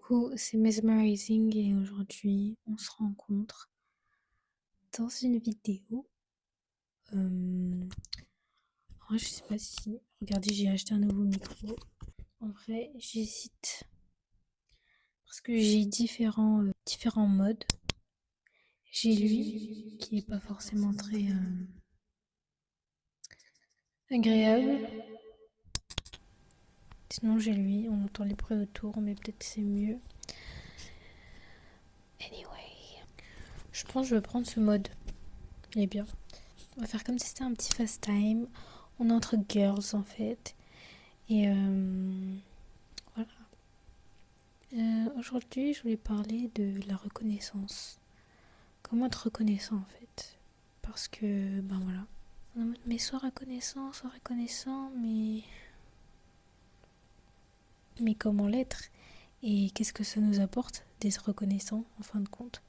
Coucou, c'est Mesmerizing et aujourd'hui on se rencontre dans une vidéo. En vrai, je sais pas si. Regardez, j'ai acheté un nouveau micro. En vrai, j'hésite parce que j'ai différents modes. J'ai lui qui est pas forcément très agréable. Sinon, j'ai lui, on entend les bruits autour, mais peut-être c'est mieux. Anyway, je pense que je vais prendre ce mode. Il est bien. On va faire comme si c'était un petit fast time. On est entre girls en fait. Et voilà. Aujourd'hui, je voulais parler de la reconnaissance. Comment être reconnaissant en fait. Parce que, ben voilà. On est en mode, mais sois reconnaissant, mais comment l'être? Et qu'est-ce que ça nous apporte d'être reconnaissant en fin de compte?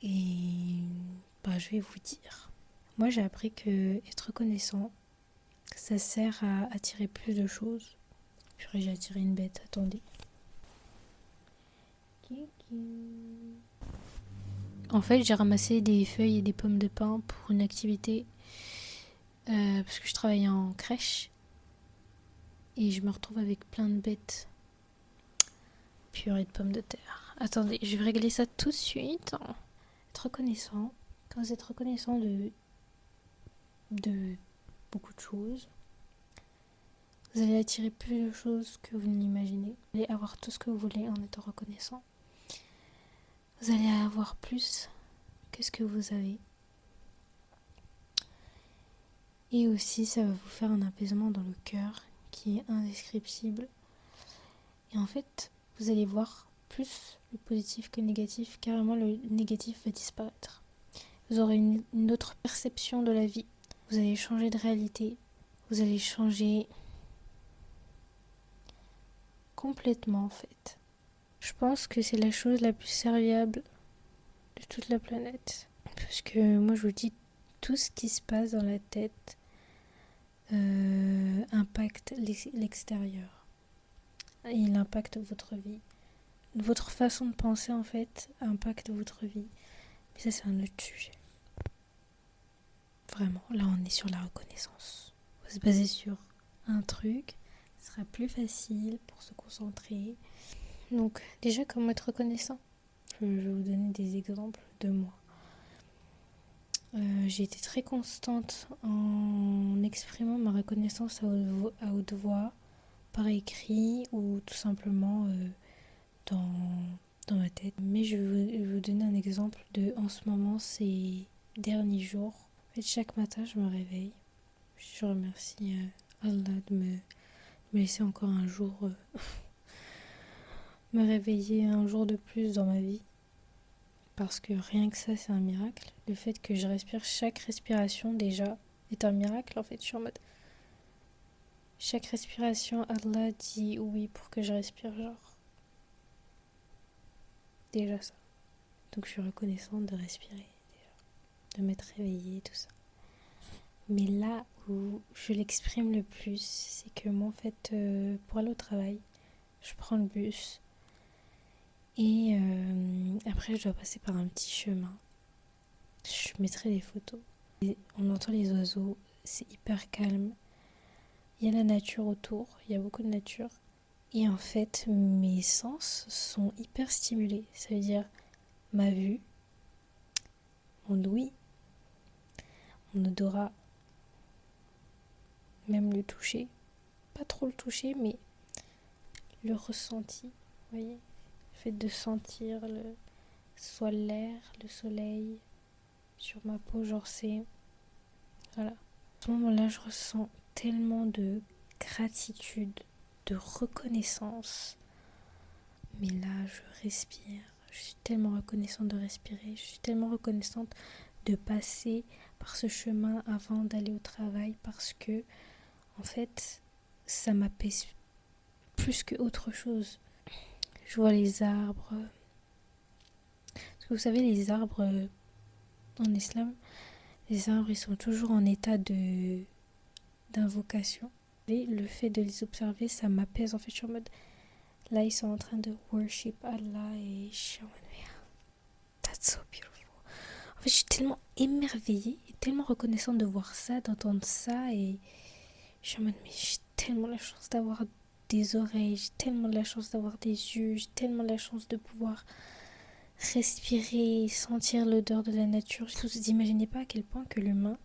Et bah, je vais vous dire. Moi, j'ai appris que être reconnaissant, ça sert à attirer plus de choses. Purée, j'ai attiré une bête, attendez. En fait, j'ai ramassé des feuilles et des pommes de pin pour une activité parce que je travaille en crèche et je me retrouve avec plein de bêtes. Purée de pommes de terre. Attendez, je vais régler ça tout de suite. Être reconnaissant. Quand vous êtes reconnaissant de beaucoup de choses, vous allez attirer plus de choses que vous n'imaginez. Vous allez avoir tout ce que vous voulez en étant reconnaissant. Vous allez avoir plus que ce que vous avez. Et aussi, ça va vous faire un apaisement dans le cœur qui est indescriptible. Et en fait, vous allez voir plus le positif que le négatif. Carrément, le négatif va disparaître. Vous aurez une autre perception de la vie. Vous allez changer de réalité. Vous allez changer complètement, en fait. Je pense que c'est la chose la plus serviable de toute la planète. Parce que moi, je vous dis, tout ce qui se passe dans la tête impacte l'extérieur. Il impacte votre vie. Votre façon de penser, en fait, impacte votre vie. Mais ça, c'est un autre sujet. Vraiment, là, on est sur la reconnaissance. On va se baser sur un truc. Ce sera plus facile pour se concentrer. Donc, déjà, comment être reconnaissant? Je vais vous donner des exemples de moi. J'ai été très constante en exprimant ma reconnaissance à haute voix, par écrit ou tout simplement dans, dans ma tête. Mais je vais vous donner un exemple de en ce moment, ces derniers jours. En fait, chaque matin, je me réveille. Je remercie Allah de me laisser encore un jour, me réveiller un jour de plus dans ma vie. Parce que rien que ça, c'est un miracle. Le fait que je respire, chaque respiration déjà est un miracle. En fait, je suis en mode. Chaque respiration, Allah dit oui pour que je respire, genre. Déjà ça. Donc je suis reconnaissante de respirer, déjà. De m'être réveillée, tout ça. Mais là où je l'exprime le plus, c'est que moi, en fait, pour aller au travail, je prends le bus. Et après, je dois passer par un petit chemin. Je mettrai des photos. Et on entend les oiseaux, c'est hyper calme. Il y a la nature autour, il y a beaucoup de nature. Et en fait, mes sens sont hyper stimulés. Ça veut dire ma vue, mon ouïe, mon odorat, même le toucher. Pas trop le toucher, mais le ressenti. Vous voyez, le fait de sentir soit l'air, le soleil sur ma peau, genre c'est. Voilà. À ce moment-là, je ressens tellement de gratitude, de reconnaissance. Mais là, je respire. Je suis tellement reconnaissante de respirer. Je suis tellement reconnaissante de passer par ce chemin avant d'aller au travail parce que, en fait, ça m'apaise plus que autre chose. Je vois les arbres. Parce que vous savez, les arbres en islam, les arbres, ils sont toujours en état d'invocation. Et le fait de les observer, ça m'apaise. En fait, je suis en mode, Là, ils sont en train de worship Allah et je suis en mode, mais that's so beautiful. En fait, je suis tellement émerveillée et tellement reconnaissante de voir ça, d'entendre ça et je suis en mode, mais j'ai tellement la chance d'avoir des oreilles, j'ai tellement la chance d'avoir des yeux, j'ai tellement la chance de pouvoir respirer, sentir l'odeur de la nature. Vous n'imaginez pas à quel point que l'humain,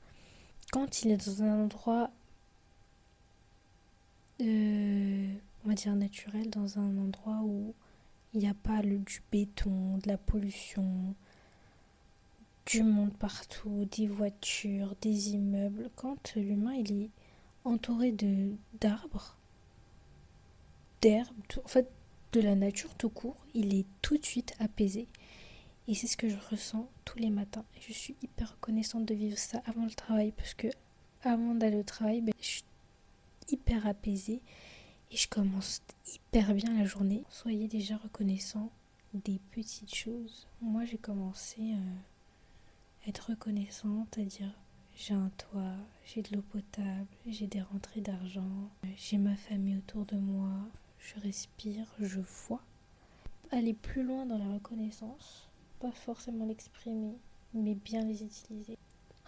quand il est dans un endroit, on va dire naturel, dans un endroit où il n'y a pas du béton, de la pollution, du monde partout, des voitures, des immeubles, quand l'humain il est entouré d'arbres, d'herbes, en fait de la nature tout court, il est tout de suite apaisé. Et c'est ce que je ressens tous les matins. Et je suis hyper reconnaissante de vivre ça avant le travail parce que avant d'aller au travail, je suis hyper apaisée et je commence hyper bien la journée. Soyez déjà reconnaissants des petites choses. Moi, j'ai commencé à être reconnaissante, à dire j'ai un toit, j'ai de l'eau potable, j'ai des rentrées d'argent, j'ai ma famille autour de moi, je respire, je vois. Aller plus loin dans la reconnaissance, pas forcément l'exprimer, mais bien les utiliser.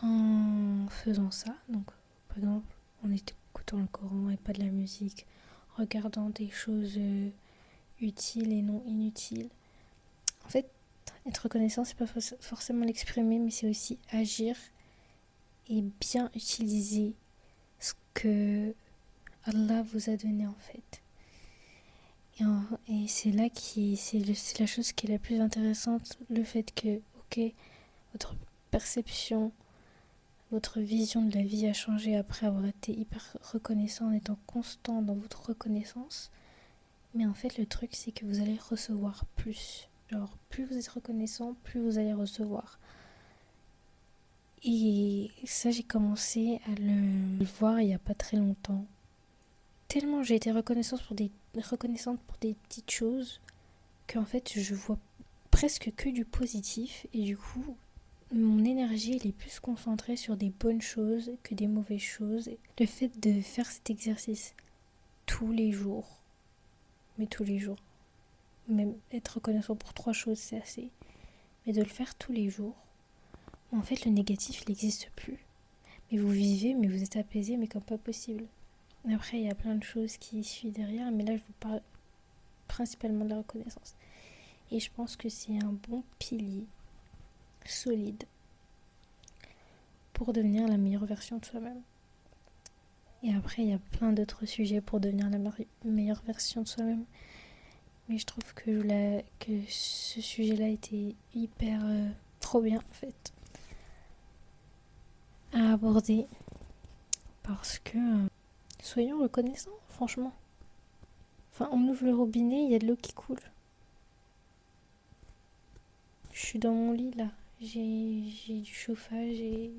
En faisant ça, donc par exemple en écoutant le Coran et pas de la musique, regardant des choses utiles et non inutiles. En fait, être reconnaissant, c'est pas forcément l'exprimer, mais c'est aussi agir et bien utiliser ce que Allah vous a donné en fait. Et c'est là c'est la chose qui est la plus intéressante, le fait que, ok, votre perception, votre vision de la vie a changé après avoir été hyper reconnaissant, en étant constant dans votre reconnaissance. Mais en fait, le truc, c'est que vous allez recevoir plus. Genre, plus vous êtes reconnaissant, plus vous allez recevoir. Et ça, j'ai commencé à le voir il n'y a pas très longtemps. Tellement j'ai été reconnaissante pour des petites choses qu'en fait, je vois presque que du positif. Et du coup, mon énergie elle est plus concentrée sur des bonnes choses que des mauvaises choses. Le fait de faire cet exercice tous les jours, mais tous les jours, même être reconnaissant pour 3 choses c'est assez, mais de le faire tous les jours, en fait le négatif il n'existe plus. Mais vous vivez, mais vous êtes apaisé, mais comme pas possible. Après il y a plein de choses qui suivent derrière, mais là je vous parle principalement de la reconnaissance. Et je pense que c'est un bon pilier solide pour devenir la meilleure version de soi-même. Et après, il y a plein d'autres sujets pour devenir la meilleure version de soi-même. Mais je trouve que ce sujet-là était hyper trop bien en fait à aborder. Parce que soyons reconnaissants, franchement. Enfin, on ouvre le robinet, il y a de l'eau qui coule. Je suis dans mon lit là. J'ai du chauffage et...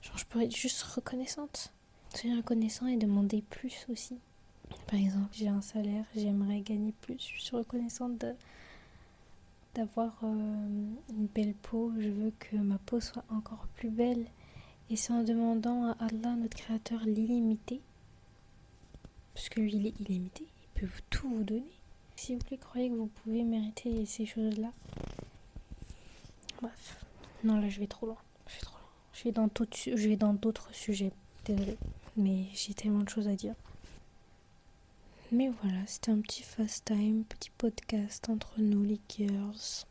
Genre, je pourrais être juste reconnaissante. Soyez reconnaissant et demandez plus aussi. Par exemple, j'ai un salaire, j'aimerais gagner plus. Je suis reconnaissante d'avoir une belle peau. Je veux que ma peau soit encore plus belle. Et c'est en demandant à Allah, notre créateur, l'illimité. Parce que lui, il est illimité. Il peut tout vous donner. S'il vous plaît, croyez que vous pouvez mériter ces choses-là. Bref. Non, là, je vais trop loin. Je vais dans d'autres sujets. Désolée. Mais j'ai tellement de choses à dire. Mais voilà, c'était un petit fast time, petit podcast entre nous les girls.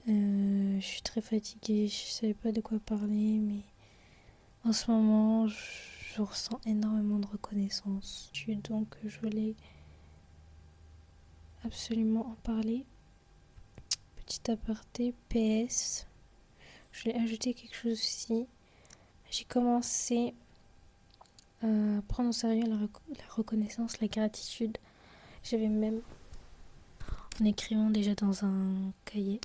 Je suis très fatiguée, je savais pas de quoi parler, mais en ce moment, je ressens énormément de reconnaissance. Donc, je voulais absolument en parler. Petit aparté, PS. Je voulais ajouter quelque chose aussi. J'ai commencé à prendre au sérieux la reconnaissance, la gratitude. J'avais même, en écrivant déjà dans un cahier.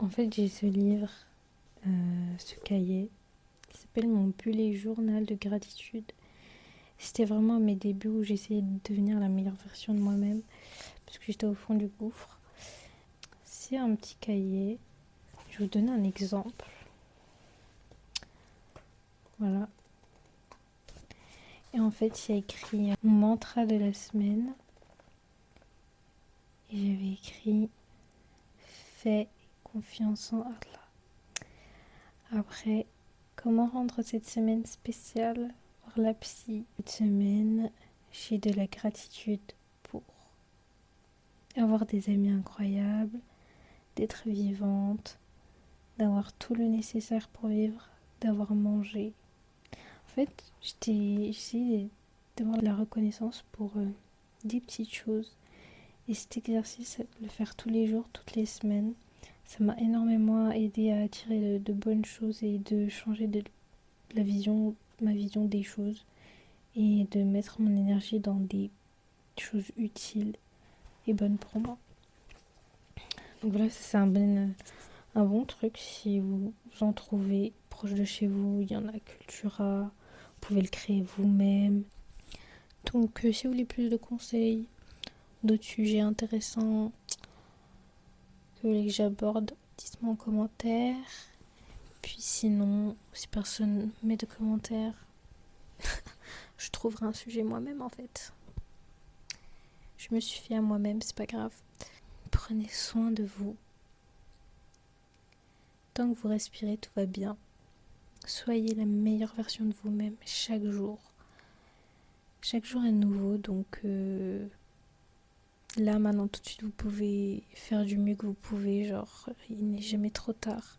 En fait, j'ai ce livre, ce cahier, qui s'appelle Mon bullet journal de gratitude. C'était vraiment à mes débuts où j'essayais de devenir la meilleure version de moi-même, parce que j'étais au fond du gouffre. C'est un petit cahier. Je vais vous donner un exemple. Voilà. Et en fait, il y a écrit mon mantra de la semaine. Et j'avais écrit fais confiance en Allah. Après, comment rendre cette semaine spéciale pour la psy? Cette semaine, j'ai de la gratitude pour avoir des amis incroyables, d'être vivante, d'avoir tout le nécessaire pour vivre, d'avoir mangé. En fait, j'essayais d'avoir de la reconnaissance pour des petites choses. Et cet exercice, le faire tous les jours, toutes les semaines, ça m'a énormément aidé à attirer de bonnes choses et de changer ma vision des choses et de mettre mon énergie dans des choses utiles et bonnes pour moi. Donc voilà, c'est un bon truc si vous en trouvez proche de chez vous. Il y en a Cultura, vous pouvez le créer vous-même. Donc si vous voulez plus de conseils, d'autres sujets intéressants que vous voulez que j'aborde, dites-moi en commentaire. Puis sinon, si personne met de commentaires, je trouverai un sujet moi-même en fait. Je me suffis à moi-même, c'est pas grave. Prenez soin de vous. Tant que vous respirez, tout va bien. Soyez la meilleure version de vous-même chaque jour. Chaque jour est nouveau, donc là maintenant tout de suite vous pouvez faire du mieux que vous pouvez, genre il n'est jamais trop tard.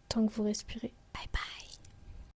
Tant que vous respirez. Bye bye.